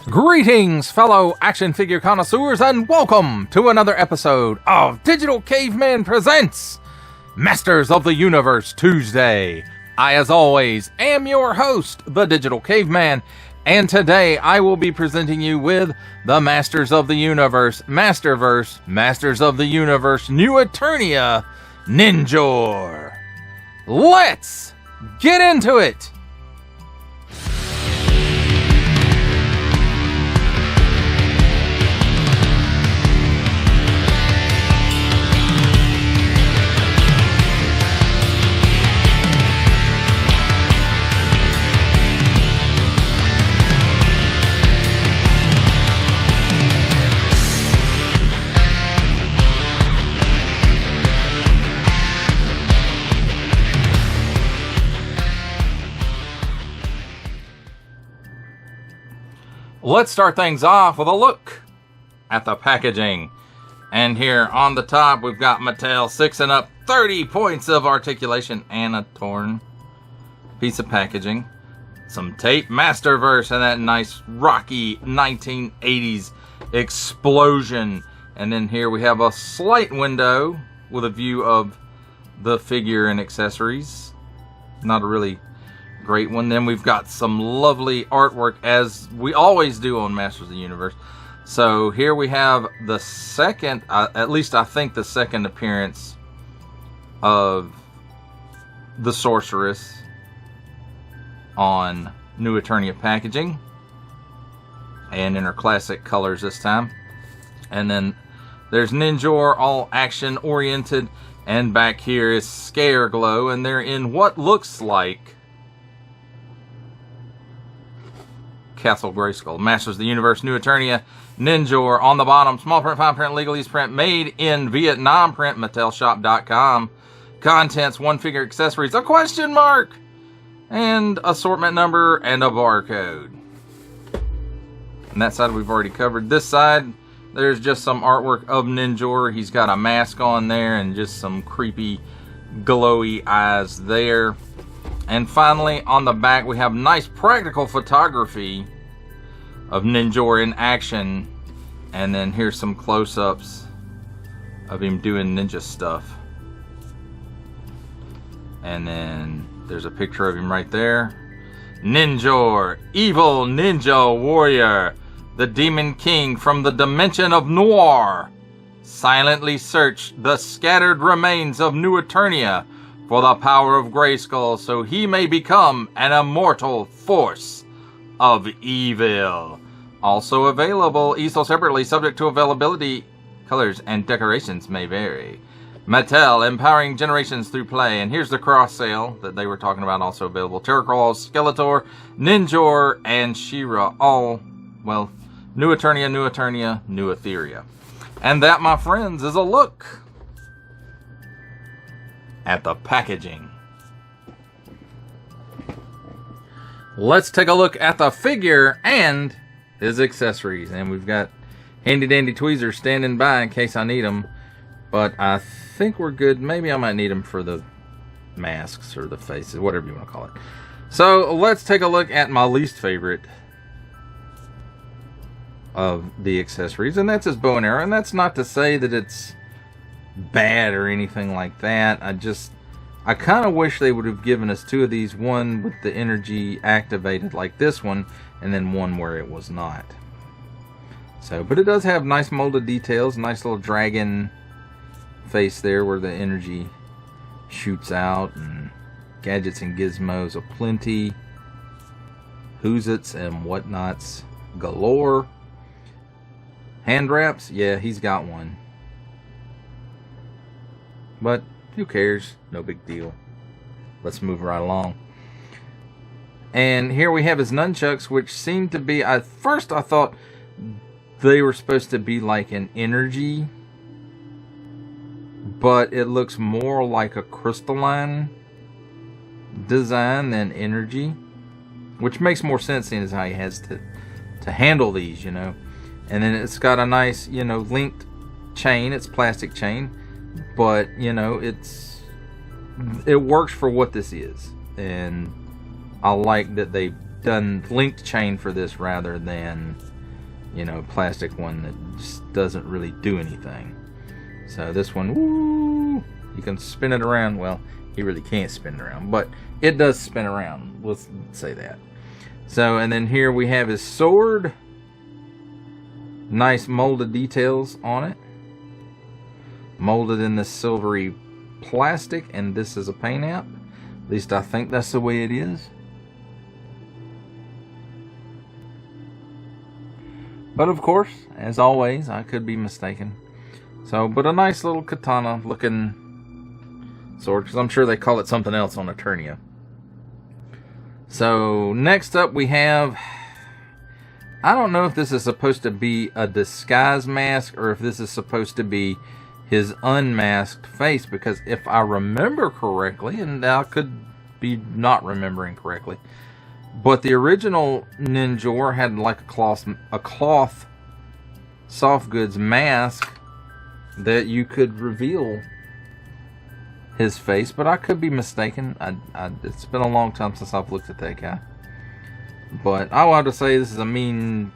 Greetings, fellow action figure connoisseurs, and welcome to another episode of Digital Caveman Presents Masters of the Universe Tuesday. I, as always, am your host, the Digital Caveman, and today I will be presenting you with the Masters of the Universe, Masterverse, Masters of the Universe, New Eternia, Ninjor. Let's get into it! Let's start things off with a look at the packaging. And here on the top, we've got Mattel 6 and up, 30 points of articulation and a torn piece of packaging. Some tape, Masterverse, and that nice rocky 1980s explosion. And then here we have a slight window with a view of the figure and accessories. Not a really great one. Then we've got some lovely artwork, as we always do on Masters of the Universe. So here we have the second, at least I think the second appearance of the Sorceress on New Eternia packaging, and in her classic colors this time. And then there's Ninjor, all action oriented, and back here is Scareglow, and they're in what looks like Castle Grayskull. Masters of the Universe, New Eternia, Ninjor on the bottom. Small print, fine print, legalese print, made in Vietnam print, MattelShop.com. Contents, one figure, accessories, a question mark, and assortment number, and a barcode. And that side we've already covered. This side, there's just some artwork of Ninjor. He's got a mask on there and just some creepy, glowy eyes there. And finally, on the back, we have nice practical photography of Ninjor in action. And then here's some close-ups of him doing ninja stuff. And then there's a picture of him right there. Ninjor, evil ninja warrior, the demon king from the dimension of Noir, silently search the scattered remains of New Eternia for the power of Grayskull, so he may become an immortal force of evil. Also available, each separately, subject to availability. Colors and decorations may vary. Mattel, empowering generations through play. And here's the cross sale that they were talking about, also available. Terracrawl, Skeletor, Ninjor, and She-Ra. All, well, New Eternia, New Eternia, New Etheria. And that, my friends, is a look at the packaging. Let's take a look at the figure and his accessories. And we've got handy dandy tweezers standing by in case I need them. But I think we're good. Maybe I might need them for the masks or the faces, whatever you want to call it. So let's take a look at my least favorite of the accessories, and that's his bow and arrow. And that's not to say that it's bad or anything like that. I kind of wish they would have given us two of these, one with the energy activated like this one, and then one where it was not. So, but it does have nice molded details, nice little dragon face there where the energy shoots out, and gadgets and gizmos aplenty, who's-its and whatnots galore. Hand wraps, yeah, he's got one. But who cares? No big deal. Let's move right along. And here we have his nunchucks, which seem to be, at first I thought they were supposed to be like an energy, but it looks more like a crystalline design than energy, which makes more sense seeing as how he has to handle these, you know. And then it's got a nice, you know, linked chain. It's plastic chain, but you know, it works for what this is. And I like that they've done linked chain for this rather than, you know, plastic one that just doesn't really do anything. So this one, woo, you can spin it around. Well, you really can't spin it around, but it does spin around. Let's say that. So, and then here we have his sword. Nice molded details on it. Molded in this silvery plastic, and this is a paint app. At least I think that's the way it is. But of course, as always, I could be mistaken. So, but a nice little katana looking sword, because I'm sure they call it something else on Eternia. So, next up we have, I don't know if this is supposed to be a disguise mask or if this is supposed to be his unmasked face, because if I remember correctly, and I could be not remembering correctly, but the original Ninjor had like a cloth soft goods mask that you could reveal his face, but I could be mistaken. It's been a long time since I've looked at that guy. But I would have to say this is a mean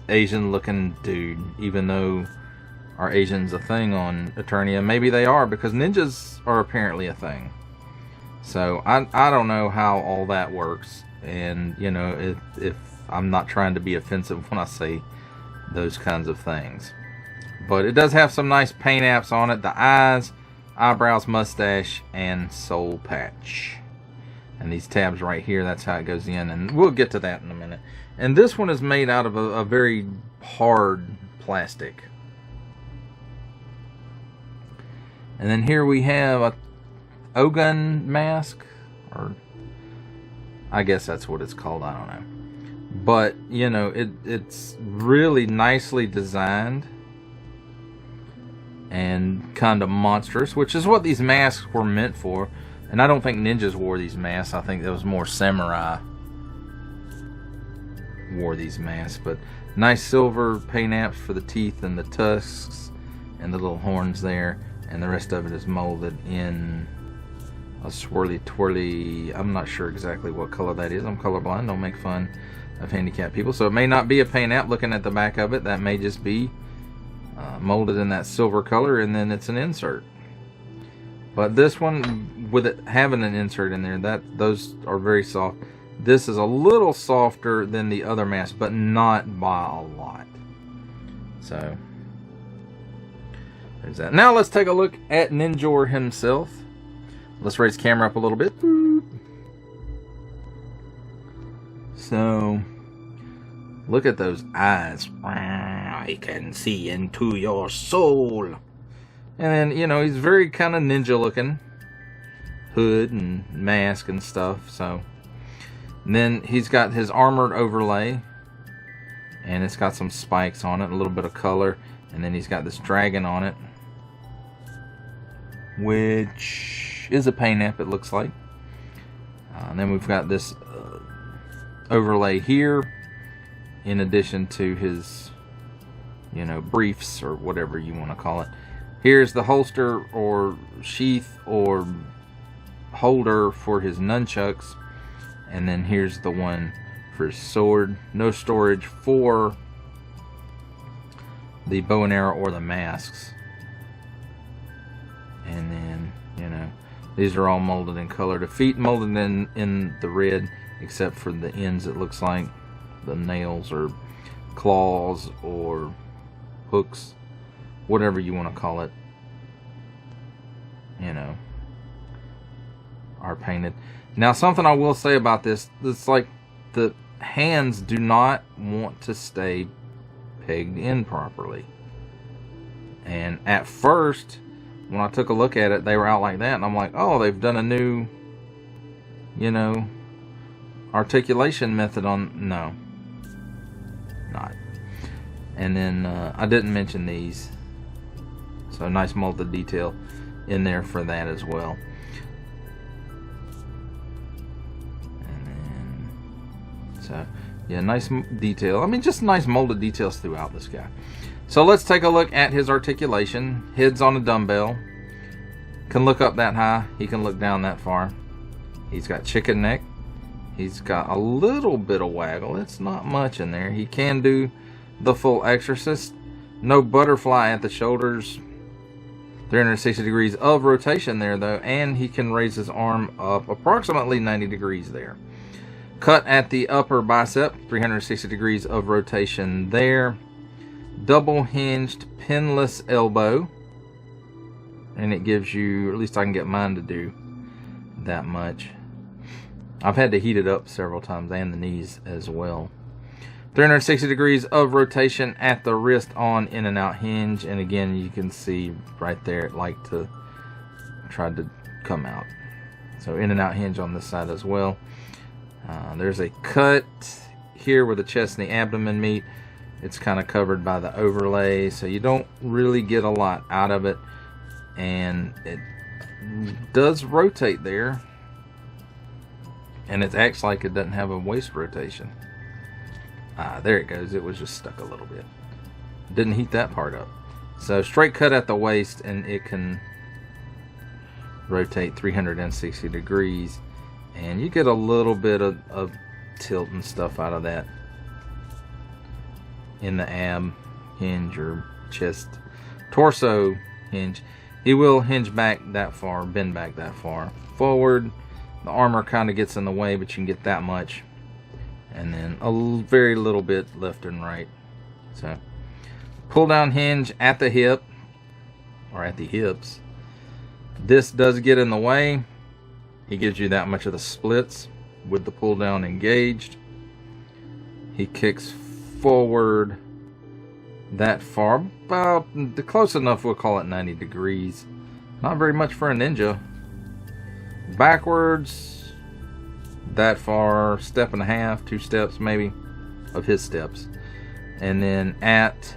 Asian looking dude, even though are Asians a thing on Eternia? Maybe they are, because ninjas are apparently a thing. So I don't know how all that works, and you know, if I'm not trying to be offensive when I say those kinds of things. But it does have some nice paint apps on it. The eyes, eyebrows, mustache, and soul patch. And these tabs right here, that's how it goes in. And we'll get to that in a minute. And this one is made out of a very hard plastic. And then here we have a Ogun mask. Or I guess that's what it's called. I don't know. But, you know, it's really nicely designed. And kind of monstrous, which is what these masks were meant for. And I don't think ninjas wore these masks. I think there was more samurai wore these masks. But nice silver paint apps for the teeth and the tusks and the little horns there. And the rest of it is molded in a swirly twirly. I'm not sure exactly what color that is. I'm colorblind. Don't make fun of handicapped people. So it may not be a paint app. Looking at the back of it, that may just be molded in that silver color, and then it's an insert. But this one, with it having an insert in there, those are very soft. This is a little softer than the other mask, but not by a lot. So there's that. Now let's take a look at Ninjor himself. Let's raise the camera up a little bit. So look at those eyes. I can see into your soul. And then, you know, he's very kind of ninja looking. Hood and mask and stuff. So, and then he's got his armored overlay. And it's got some spikes on it. A little bit of color. And then he's got this dragon on it. Which is a paint app, it looks like. And then we've got this overlay here. In addition to his, you know, briefs or whatever you want to call it. Here's the holster or sheath or holder for his nunchucks. And then here's the one for his sword. No storage for the bow and arrow or the masks. And then, you know, these are all molded in color. The feet molded in the red, except for the ends, it looks like. The nails or claws or hooks, whatever you want to call it, you know, are painted. Now, something I will say about this, it's like the hands do not want to stay pegged in properly. And at first, when I took a look at it, they were out like that, and I'm like, oh, they've done a new, you know, articulation method on. No, not. And then I didn't mention these, so nice molded detail in there for that as well. And then, so yeah, nice detail. I mean, just nice molded details throughout this guy. So let's take a look at his articulation. Head's on a dumbbell. Can look up that high. He can look down that far. He's got chicken neck. He's got a little bit of waggle. It's not much in there. He can do the full exorcist. No butterfly at the shoulders. 360 degrees of rotation there, though. And he can raise his arm up approximately 90 degrees there. Cut at the upper bicep. 360 degrees of rotation there. Double hinged pinless elbow. And it gives you, at least I can get mine to do that much. I've had to heat it up several times, and the knees as well. 360 degrees of rotation at the wrist on in and out hinge. And again, you can see right there it liked to try to come out. So in and out hinge on this side as well. There's a cut here where the chest and the abdomen meet. It's kind of covered by the overlay, so you don't really get a lot out of it. And it does rotate there. And it acts like it doesn't have a waist rotation. There it goes. It was just stuck a little bit. Didn't heat that part up. So straight cut at the waist, and it can rotate 360 degrees. And you get a little bit of tilt and stuff out of that in the ab hinge or chest, torso hinge. He will hinge back that far, bend back that far forward. The armor kind of gets in the way, but you can get that much. And then a very little bit left and right. So, pull down hinge at the hip, or at the hips. This does get in the way. He gives you that much of the splits with the pull down engaged. He kicks forward that far, about close enough, we'll call it 90 degrees. Not very much for a ninja. Backwards that far, step and a half, 2 steps maybe of his steps. And then at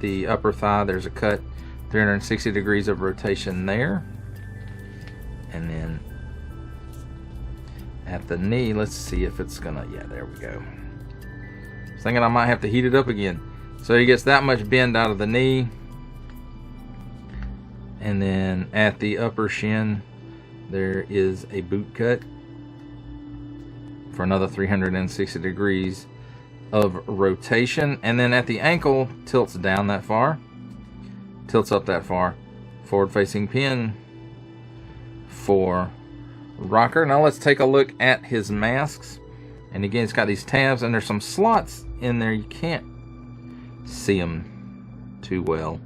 the upper thigh there's a cut, 360 degrees of rotation there. And then at the knee, let's see if it's gonna, yeah, there we go. I was thinking I might have to heat it up again. So he gets that much bend out of the knee. And then at the upper shin there is a boot cut for another 360 degrees of rotation. And then at the ankle, tilts down that far, tilts up that far, forward facing pin for rocker. Now let's take a look at his masks. And again, it's got these tabs, and there's some slots in there. You can't see them too well,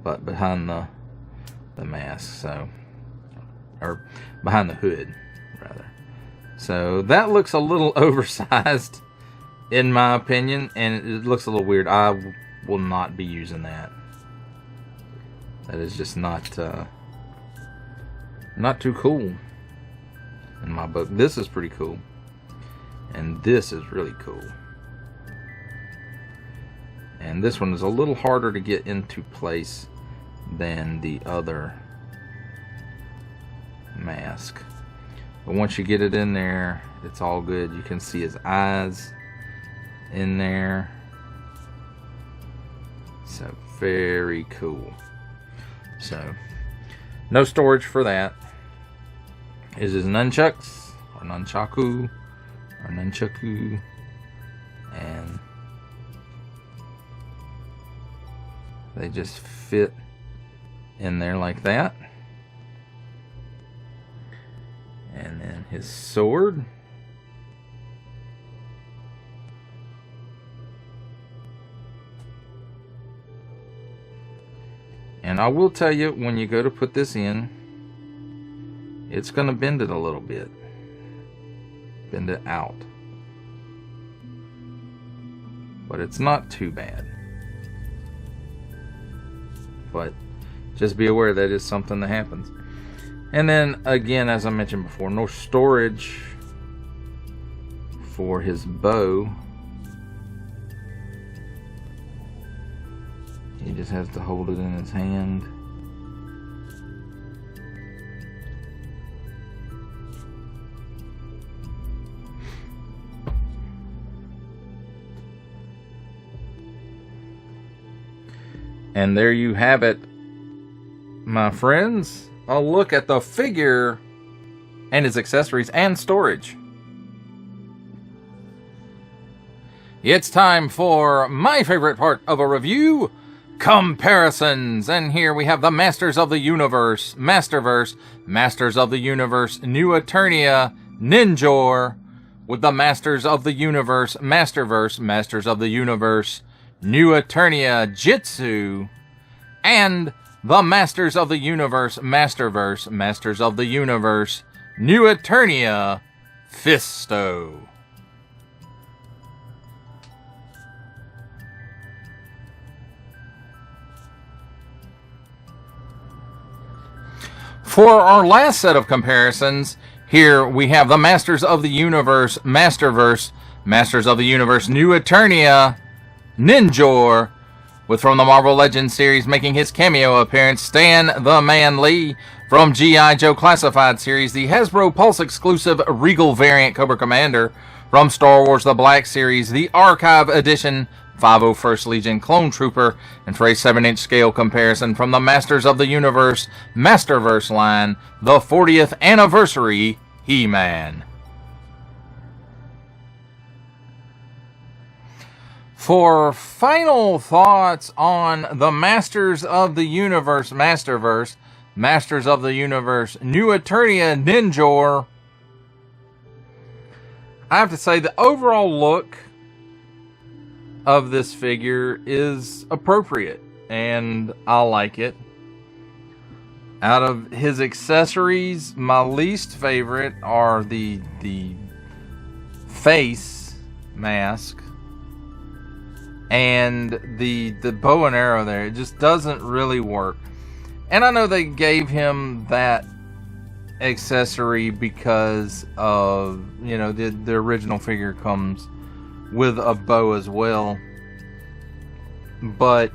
but behind the mask, so, or behind the hood rather. So that looks a little oversized in my opinion, and it looks a little weird. I will not be using that. That is just not too cool in my book. This is pretty cool, and this is really cool. And this one is a little harder to get into place than the other mask. But once you get it in there, it's all good. You can see his eyes in there. So very cool. So no storage for that. Is his nunchucks, or nunchaku, or nunchaku, and they just fit in there like that. And then his sword. And I will tell you, when you go to put this in, it's going to bend it a little bit. Bend it out. But it's not too bad. But just be aware that is something that happens. And then again, as I mentioned before, no storage for his bow. He just has to hold it in his hand. And there you have it, my friends. A look at the figure and his accessories and storage. It's time for my favorite part of a review, comparisons. And here we have the Masters of the Universe, Masterverse, Masters of the Universe, New Eternia, Ninjor, with the Masters of the Universe, Masterverse, Masters of the Universe, New Eternia, Jitsu, and the Masters of the Universe, Masterverse, Masters of the Universe, New Eternia, Fisto. For our last set of comparisons, here we have the Masters of the Universe, Masterverse, Masters of the Universe, New Eternia, Ninjor, with from the Marvel Legends series making his cameo appearance, Stan the Man Lee, from G.I. Joe Classified series, the Hasbro Pulse exclusive Regal variant Cobra Commander, from Star Wars The Black series, the Archive Edition 501st Legion Clone Trooper, and for a 7-inch scale comparison from the Masters of the Universe Masterverse line, the 40th Anniversary He-Man. For final thoughts on the Masters of the Universe Masterverse, Masters of the Universe New Eternia Ninjor, I have to say the overall look of this figure is appropriate, and I like it. Out of his accessories, my least favorite are the face mask and the bow and arrow there. It just doesn't really work. And I know they gave him that accessory because of, you know, the original figure comes with a bow as well, but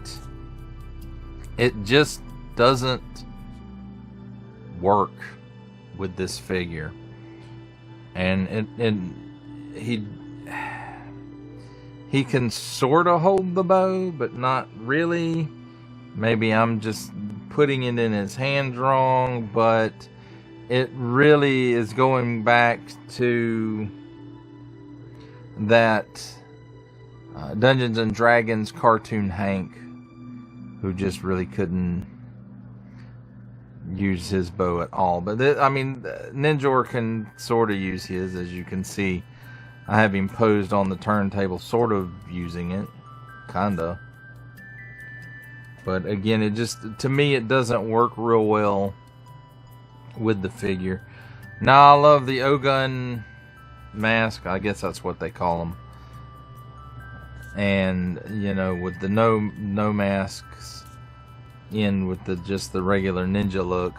it just doesn't work with this figure. And he can sort of hold the bow, but not really. Maybe I'm just putting it in his hands wrong, but it really is going back to that Dungeons and Dragons cartoon Hank, who just really couldn't use his bow at all. But Ninjor can sort of use his, as you can see. I have him posed on the turntable, sort of using it, kinda. But again, it just, to me, it doesn't work real well with the figure. Now, I love the O-Gun mask, I guess that's what they call them, and you know, with the no masks in with just the regular ninja look.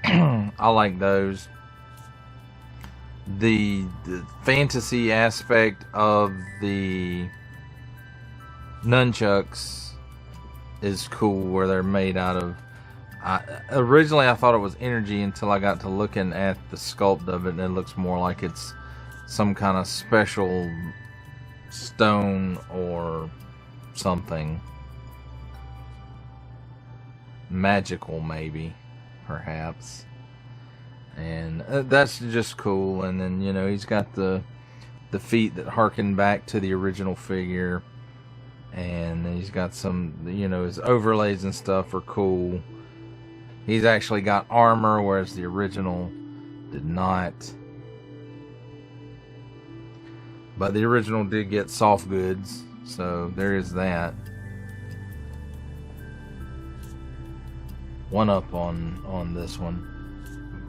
I like those. The fantasy aspect of the nunchucks is cool, where they're made out of, originally I thought it was energy until I got to looking at the sculpt of it, and it looks more like it's some kind of special stone or something magical, maybe, perhaps. And that's just cool. And then, you know, he's got the feet that harken back to the original figure, and he's got some, you know, his overlays and stuff are cool. He's actually got armor, whereas the original did not. But the original did get soft goods, so there is that. One up on this one.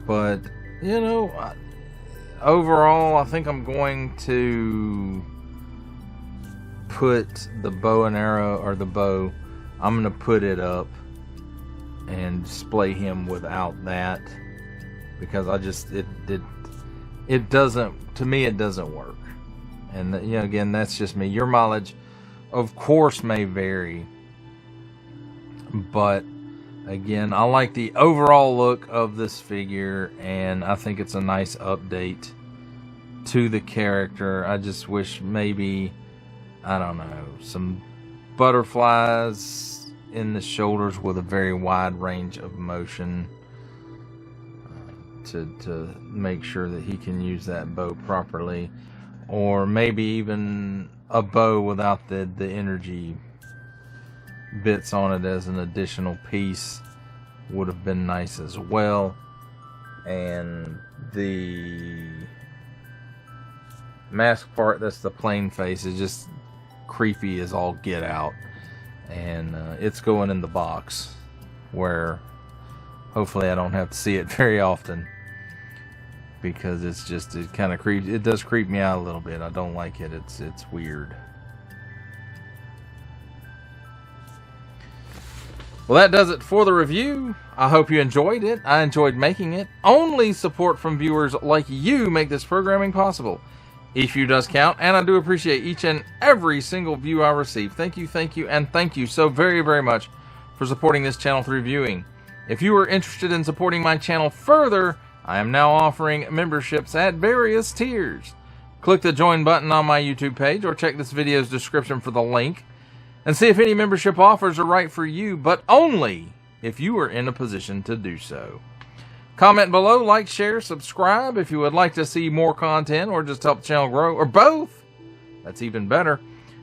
But, you know, overall, I think I'm going to put the bow and arrow, or the bow, I'm going to put it up and display him without that, because I just, it doesn't, to me, it doesn't work. And, you know, again, that's just me. Your mileage, of course, may vary, but again, I like the overall look of this figure, and I think it's a nice update to the character. I just wish maybe, I don't know, some butterflies in the shoulders with a very wide range of motion to make sure that he can use that bow properly. or maybe even a bow without the energy bits on it as an additional piece would have been nice as well. And the mask part, that's the plain face, is just creepy as all get out. And it's going in the box where hopefully I don't have to see it very often, because it kind of creeps. It does creep me out a little bit. I don't like it. It's weird. Well, that does it for the review. I hope you enjoyed it. I enjoyed making it. Only support from viewers like you make this programming possible. Each view does count, and I do appreciate each and every single view I receive. Thank you, and thank you so very, very much for supporting this channel through viewing. If you are interested in supporting my channel further, I am now offering memberships at various tiers. Click the join button on my YouTube page, or check this video's description for the link, and see if any membership offers are right for you, but only if you are in a position to do so. Comment below, like, share, subscribe if you would like to see more content or just help the channel grow, or both. That's even better.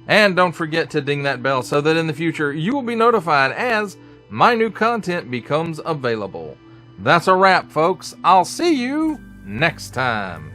And don't forget to ding that bell so that in the future you will be notified as my new content becomes available. That's a wrap, folks. I'll see you next time.